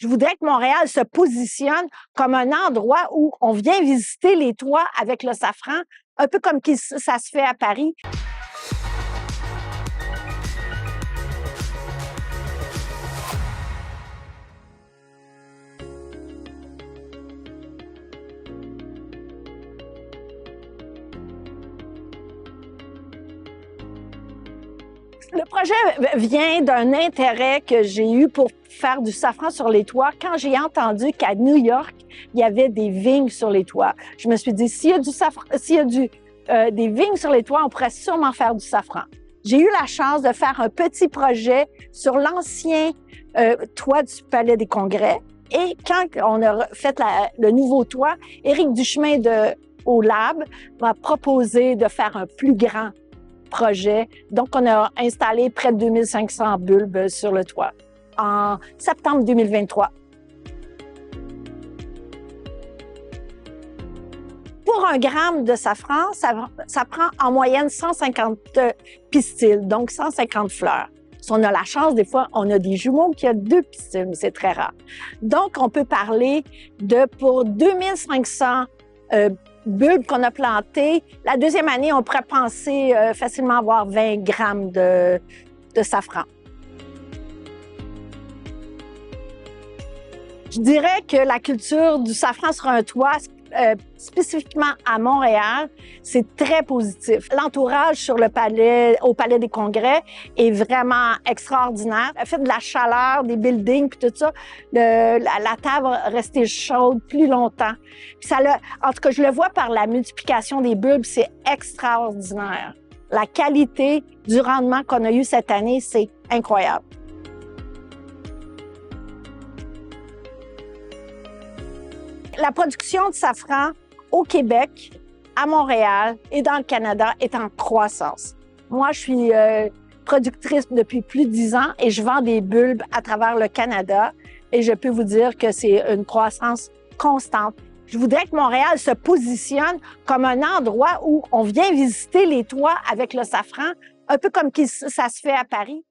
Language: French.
Je voudrais que Montréal se positionne comme un endroit où on vient visiter les toits avec le safran, un peu comme ça se fait à Paris. Le projet vient d'un intérêt que j'ai eu pour faire du safran sur les toits quand j'ai entendu qu'à New York, il y avait des vignes sur les toits. Je me suis dit, s'il y a des vignes sur les toits, on pourrait sûrement faire du safran. J'ai eu la chance de faire un petit projet sur l'ancien toit du Palais des Congrès. Et quand on a fait le nouveau toit, Éric Duchemin au Lab m'a proposé de faire un plus grand projet. Donc, on a installé près de 2500 bulbes sur le toit en septembre 2023. Pour 1 gramme de safran, ça prend en moyenne 150 pistils, donc 150 fleurs. Si on a la chance, des fois, on a des jumeaux qui ont 2 pistils, mais c'est très rare. Donc, on peut parler pour 2500 bulbes qu'on a plantés. La deuxième année, on pourrait penser facilement avoir 20 grammes de safran. Je dirais que la culture du safran sur un toit, spécifiquement à Montréal, c'est très positif. L'entourage sur au Palais des Congrès est vraiment extraordinaire. Le fait de la chaleur, des buildings, puis tout ça, la table va rester chaude plus longtemps. Puis en tout cas, je le vois par la multiplication des bulbes, c'est extraordinaire. La qualité du rendement qu'on a eu cette année, c'est incroyable. La production de safran au Québec, à Montréal et dans le Canada est en croissance. Moi, je suis productrice depuis plus de 10 ans et je vends des bulbes à travers le Canada et je peux vous dire que c'est une croissance constante. Je voudrais que Montréal se positionne comme un endroit où on vient visiter les toits avec le safran, un peu comme ça se fait à Paris.